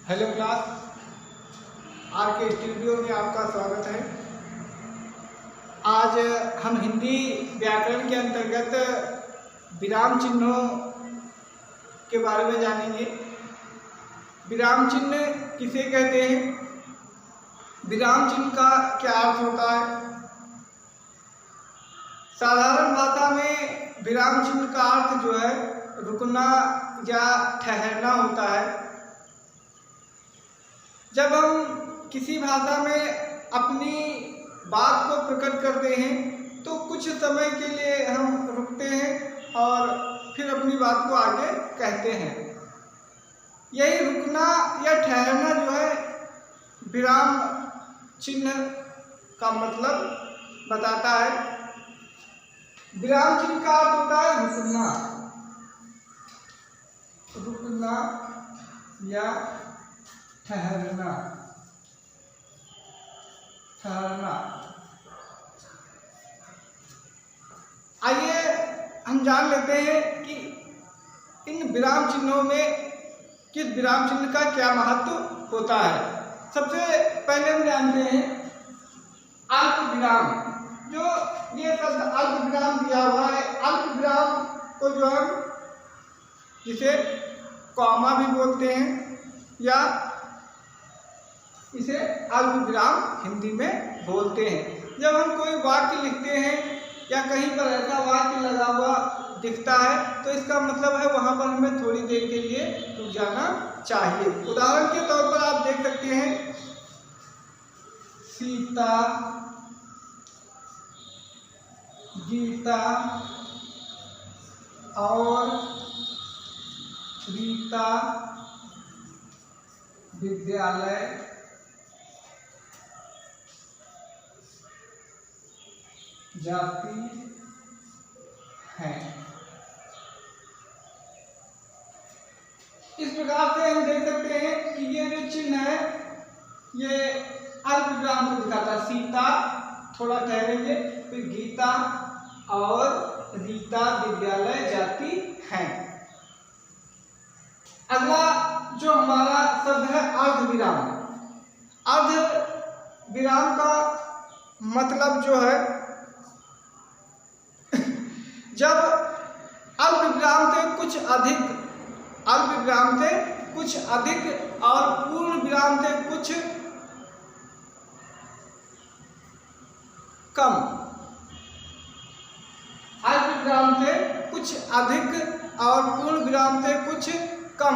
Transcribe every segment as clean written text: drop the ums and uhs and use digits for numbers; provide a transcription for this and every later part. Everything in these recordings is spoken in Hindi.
हेलो क्लास, आर के स्टूडियो में आपका स्वागत है। आज हम हिंदी व्याकरण के अंतर्गत विराम चिन्हों के बारे में जानेंगे। विराम चिन्ह किसे कहते हैं, विराम चिन्ह का क्या अर्थ होता है। साधारण भाषा में विराम चिन्ह का अर्थ जो है रुकना या ठहरना होता है। जब हम किसी भाषा में अपनी बात को प्रकट करते हैं तो कुछ समय के लिए हम रुकते हैं और फिर अपनी बात को आगे कहते हैं। यही रुकना या ठहरना जो है विराम चिन्ह का मतलब बताता है। विराम चिन्ह का अर्थ होता है रुकना, रुकना या ठहरना, ठहरना। आइए हम जान लेते हैं कि इन विराम चिन्हों में किस विराम चिन्ह का क्या महत्व होता है। सबसे पहले हम जानते हैं अल्प विराम। जो ये शब्द अल्प विराम दिया हुआ है, अल्प विराम को जो हम जिसे कॉमा भी बोलते हैं या इसे अल्प विराम हिंदी में बोलते हैं। जब हम कोई वाक्य लिखते हैं या कहीं पर ऐसा वाक्य लगा हुआ दिखता है तो इसका मतलब है वहाँ पर हमें थोड़ी देर के लिए रुक जाना चाहिए। उदाहरण के तौर पर आप देख सकते हैं सीता, गीता और रीता विद्यालय जाती हैं। इस प्रकार से हम देख सकते हैं कि ये जो चिन्ह है ये अल्प विराम को दिखाता है। सीता थोड़ा ठहरेंगे, फिर गीता और रीता विद्यालय जाती हैं। अगला जो हमारा शब्द है अर्ध विराम। अर्ध विराम का मतलब जो है जब अल्प विराम से कुछ अधिक, अल्प विराम से कुछ अधिक और पूर्ण विराम से कुछ कम, अल्प विराम से कुछ अधिक और पूर्ण विराम से कुछ कम,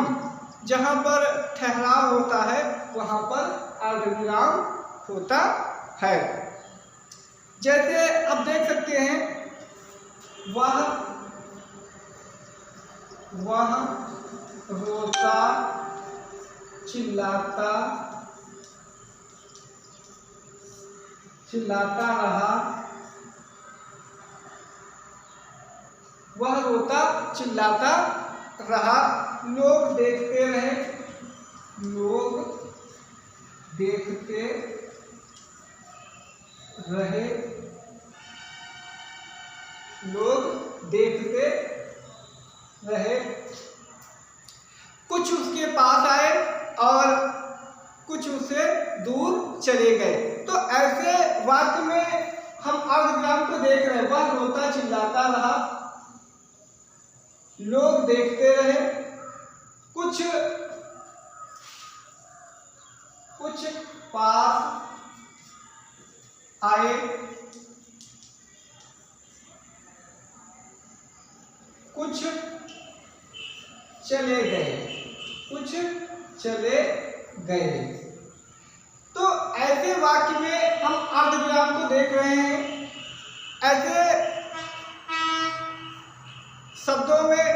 जहां पर ठहराव होता है वहां पर अर्ध विराम होता है। जैसे अब देख सकते हैं वह रोता चिल्लाता रहा, वह रोता चिल्लाता रहा। लोग देखते रहे, लोग देखते रहे, लोग देखते रहे। कुछ उसके पास आए और कुछ उससे दूर चले गए। तो ऐसे वाक्य में हम अर्ध विराम को देख रहे हैं। वह रोता चिल्लाता रहा, लोग देखते रहे, कुछ पास आए, कुछ चले गए, कुछ चले गए। तो ऐसे वाक्य में हम अर्ध विराम को देख रहे हैं। ऐसे शब्दों में,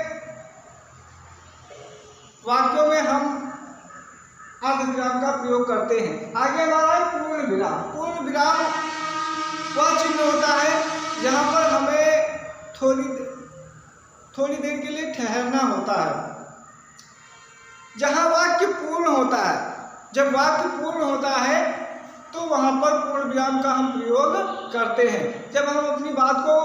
वाक्यों में हम अर्ध विराम का प्रयोग करते हैं। आगे हमारा है पूर्ण विराम। पूर्ण विराम वह चिन्ह होता है जहां पर हमें थोड़ी देर के लिए ठहरना होता है। जहां वाक्य पूर्ण होता है, जब वाक्य पूर्ण होता है तो वहां पर पूर्ण विराम का हम प्रयोग करते हैं। जब हम अपनी बात को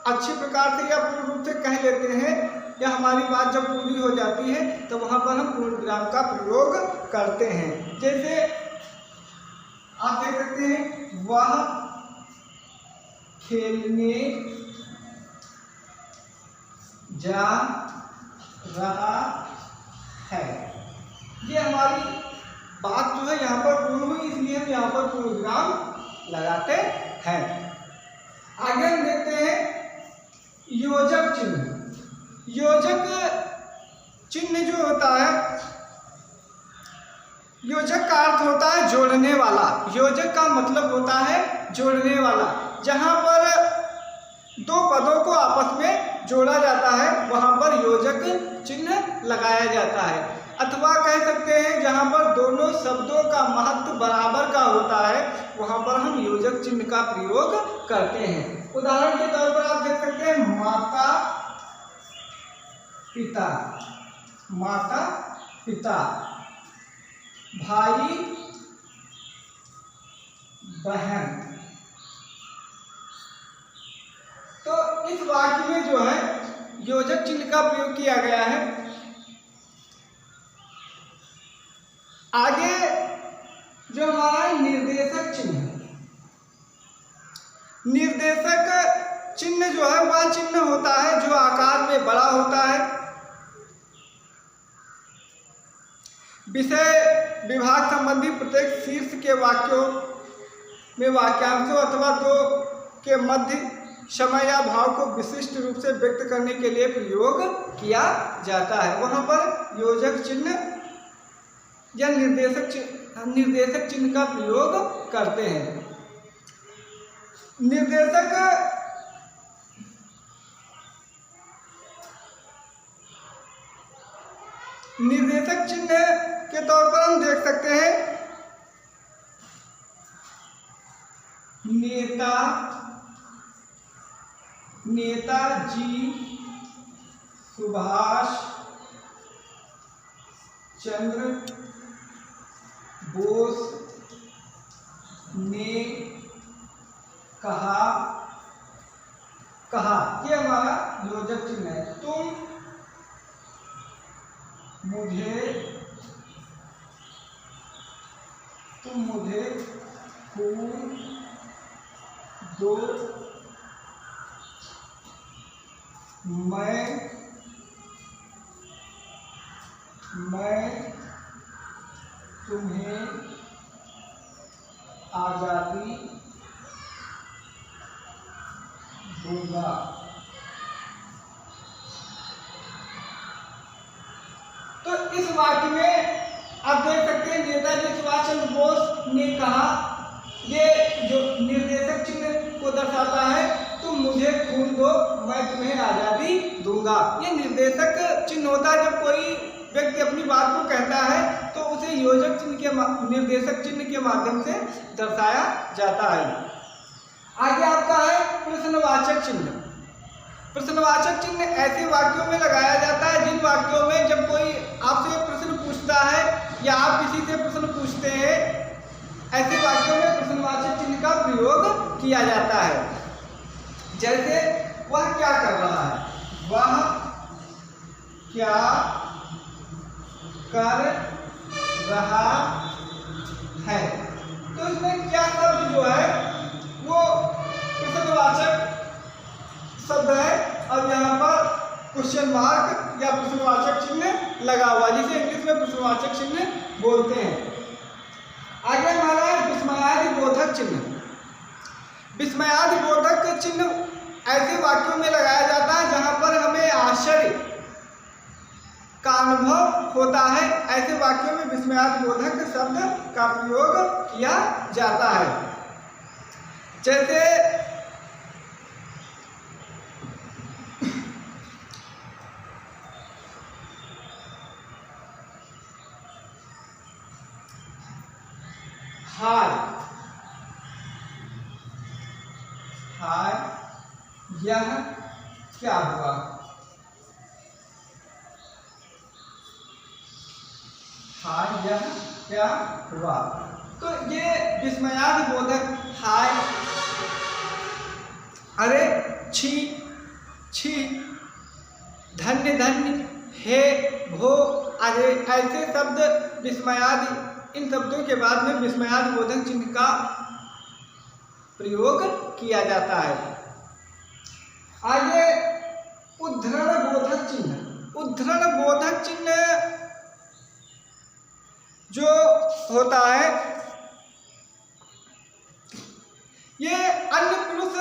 अच्छी प्रकार से या पूर्ण रूप से कह लेते हैं या हमारी बात जब पूरी हो जाती है तो वहाँ पर हम पूर्ण विराम का प्रयोग करते हैं। जैसे आप देख सकते हैं, वह खेलने जा रहा है। ये हमारी बात जो है यहाँ पर पूर्ण हुई, इसलिए हम यहाँ पर पूर्ण विराम लगाते हैं। आगे हम देखते हैं योजक चिन्ह। योजक चिन्ह जो होता है, योजक का अर्थ होता है जोड़ने वाला। योजक का मतलब होता है जोड़ने वाला। जहाँ पर दो पदों को आपस में जोड़ा जाता है वहाँ पर योजक चिन्ह लगाया जाता है। अथवा कह सकते हैं जहाँ पर दोनों शब्दों का महत्व बराबर का होता है वहाँ पर हम योजक चिन्ह का प्रयोग करते हैं। उदाहरण के तौर पर आप देख सकते हैं माता पिता, माता पिता, भाई बहन। तो इस वाक्य में जो है योजक चिन्ह का प्रयोग किया गया है। आगे जो हमारा निर्देशक चिन्ह, निर्देशक चिन्ह जो है वह चिन्ह होता है जो आकार में बड़ा होता है। विषय विभाग संबंधी प्रत्येक शीर्ष के वाक्यों में वाक्यांशों अथवा दो के मध्य समय या भाव को विशिष्ट रूप से व्यक्त करने के लिए प्रयोग किया जाता है। वहाँ पर योजक चिन्ह या निर्देशक चिन्ह का प्रयोग करते हैं। निर्देशक चिन्ह के तौर पर हम देख सकते हैं नेताजी सुभाष चंद्र बोस ने कहा, ये हमारा योजक चिन्ह है। तुम मुझे खून दो, मैं तुम्हें आज़ादी दूंगा। तो इस वाक्य में आप देख सकते हैं नेताजी सुभाष चंद्र बोस ने कहा, ये जो निर्देशक चिन्ह को दर्शाता है तुम मुझे खून दो मैं तुम्हें आज़ादी दूंगा। ये निर्देशक चिन्ह होता है। जब कोई व्यक्ति अपनी बात को कहता है तो उसे योजक चिन्ह के निर्देशक चिन्ह के माध्यम से दर्शाया जाता है। आगे आपका है प्रश्नवाचक चिन्ह। प्रश्नवाचक चिन्ह ऐसे वाक्यों में लगाया जाता है जिन वाक्यों में जब कोई आपसे प्रश्न पूछता है या आप किसी से प्रश्न पूछते हैं, ऐसे वाक्यों में प्रश्नवाचक चिन्ह का प्रयोग किया जाता है। जैसे वह क्या कर रहा है, वह क्या कर रहा है। तो इसमें क्या शब्द जो है वो प्रश्नवाचक शब्द है और यहाँ पर क्वेश्चन मार्क या प्रश्नवाचक चिन्ह लगा हुआ, जिसे इंग्लिश में प्रश्नवाचक चिन्ह बोलते हैं। आगे हमारा है विस्मयादि बोधक चिन्ह। विस्मयादि बोधक चिन्ह ऐसे वाक्यों में लगाया जाता है जहां पर हमें आश्चर्य का अनुभव होता है। ऐसे वाक्यों में विस्मयादि बोधक शब्द का प्रयोग किया जाता है। जैसे हाय यह क्या हुआ, हाय यह क्या हुआ। तो ये विस्मयादि बोधक हाय, अरे, छी, धन्य धन्य, हे, भो आदि ऐसे शब्द विस्मयादि, इन शब्दों के बाद में विस्मयादि बोधक चिन्ह का प्रयोग किया जाता है। आगे उद्धरण बोधक चिन्ह। उद्धरण बोधक चिन्ह जो होता है ये अन्य पुरुष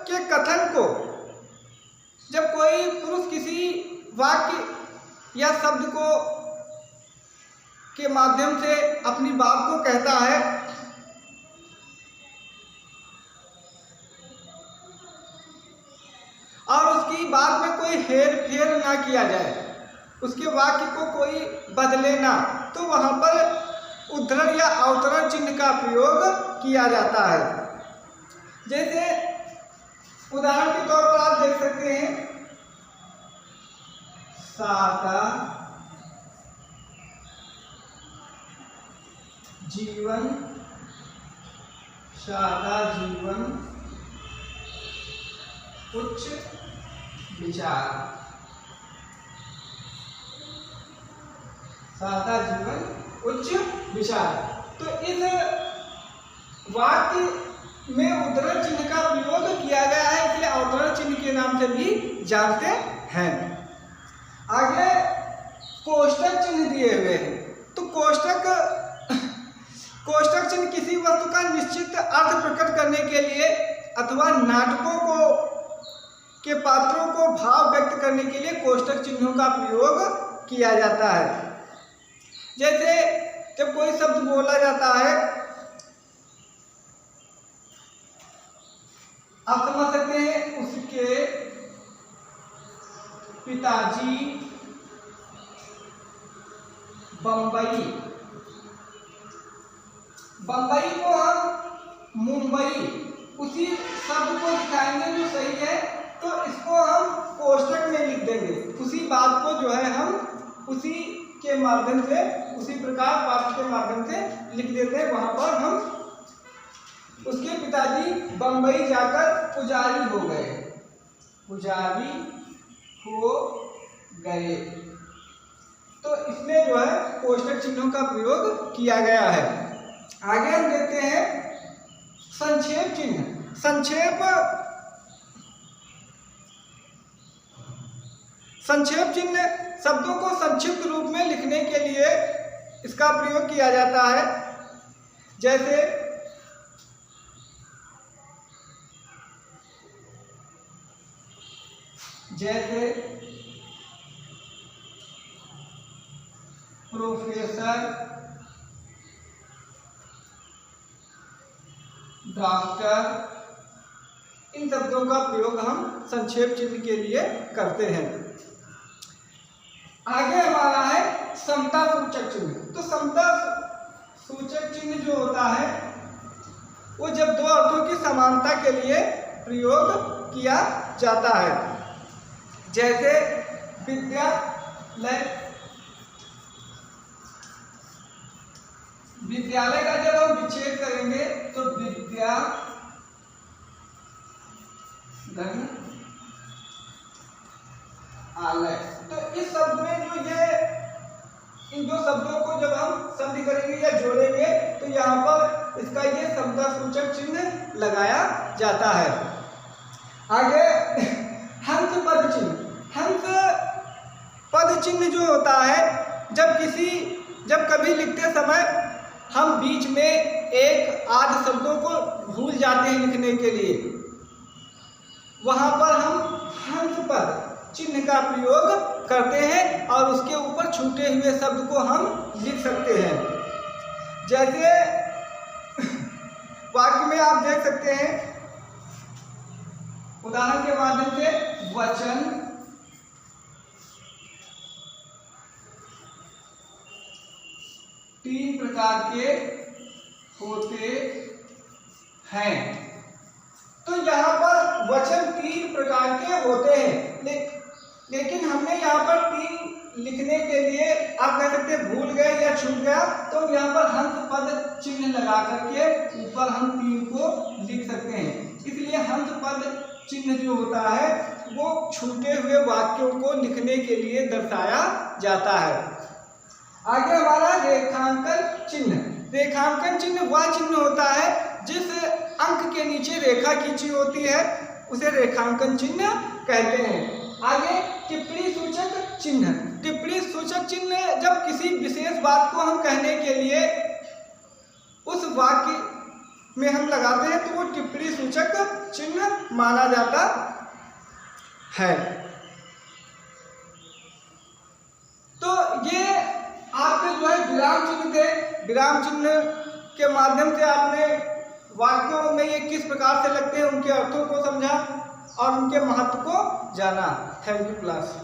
के कथन को, जब कोई पुरुष किसी वाक्य या शब्द को के माध्यम से अपनी बात को कहता है और उसकी बात में कोई हेर फेर ना किया जाए, उसके वाक्य को कोई बदले ना, तो वहां पर उद्धरण या अवतरण चिन्ह का प्रयोग किया जाता है। जैसे उदाहरण के तौर पर आप देख सकते हैं, सादा जीवन, सादा जीवन, उच्च विचार। सादा जीवन, उच्च विचार। तो इस वाक्य में उद्धरण चिन्ह का प्रयोग किया गया है, इसलिए अवतरण चिन्ह के नाम से भी जानते हैं। आगे कोष्टक चिन्ह दिए हुए हैं। तो कोष्टक चिन्ह किसी वस्तु का निश्चित अर्थ प्रकट करने के लिए अथवा नाटकों को के पात्रों को भाव व्यक्त करने के लिए कोष्टक चिन्हों का प्रयोग किया जाता है। जैसे जब कोई शब्द बोला जाता है, आप समझ सकते हैं, उसके पिताजी बंबई, बंबई को हम मुंबई, उसी शब्द को दिखाएंगे जो सही है, तो इसको हम कोष्टक में लिख देंगे। उसी बात को जो है हम उसी के माध्यम से, उसी प्रकार वाक्य के माध्यम से लिख देते हैं। वहां पर हम उसके पिताजी बंबई जाकर पुजारी हो गए, पुजारी हो गए। तो इसमें जो है कोष्टक चिन्हों का प्रयोग किया गया है। आगे हम देखते हैं संक्षेप चिन्ह। संक्षेप चिन्ह शब्दों को संक्षिप्त रूप में लिखने के लिए इसका प्रयोग किया जाता है। जैसे प्रोफेसर, डॉक्टर, इन शब्दों का प्रयोग हम संक्षेप चिन्ह के लिए करते हैं। आगे हमारा है समता सूचक चिन्ह। तो समता सूचक चिन्ह जो होता है वो जब दो अर्थों की समानता के लिए प्रयोग किया जाता है। जैसे विद्यालय, विद्यालय का जब हम विच्छेद करेंगे तो विद्या धन आलय। तो इस शब्द में जो ये इन दो शब्दों को जब हम संधि करेंगे या जोड़ेंगे तो यहाँ पर इसका ये समता सूचक चिन्ह लगाया जाता है। आगे हंस पद चिन्ह। हंस पद चिन्ह जो होता है, जब कभी लिखते समय हम बीच में एक आध शब्दों को भूल जाते हैं लिखने के लिए, वहां पर हम हंस पद चिन्ह का प्रयोग करते हैं और उसके ऊपर छूटे हुए शब्द को हम लिख सकते हैं। जैसे वाक्य में आप देख सकते हैं, उदाहरण के माध्यम से, वचन तीन प्रकार के होते हैं। तो यहाँ पर वचन तीन प्रकार के होते हैं, लेकिन हमने यहाँ पर तीन लिखने के लिए आप कह सकते हैं भूल गए या छूट गया, तो यहाँ पर हंस पद चिन्ह लगा करके ऊपर हम तीन को लिख सकते हैं। इसलिए हंस पद चिन्ह जो होता है वो छूटे हुए वाक्यों को लिखने के लिए दर्शाया जाता है। आगे हमारा रेखांकन चिन्ह। रेखांकन चिन्ह वह चिन्ह होता है जिस अंक के नीचे रेखा खींची होती है, उसे रेखांकन चिन्ह कहते हैं। आगे टिप्पणी सूचक चिन्ह। टिप्पणी सूचक चिन्ह जब किसी विशेष बात को हम कहने के लिए उस वाक्य में हम लगाते हैं तो वो टिप्पणी सूचक चिन्ह माना जाता है। तो ये आपके जो है विराम चिन्ह थे। विराम चिन्ह के माध्यम से आपने वाक्यों में ये किस प्रकार से लगते हैं उनके अर्थों को समझा और उनके महत्व को जाना। Thank you class.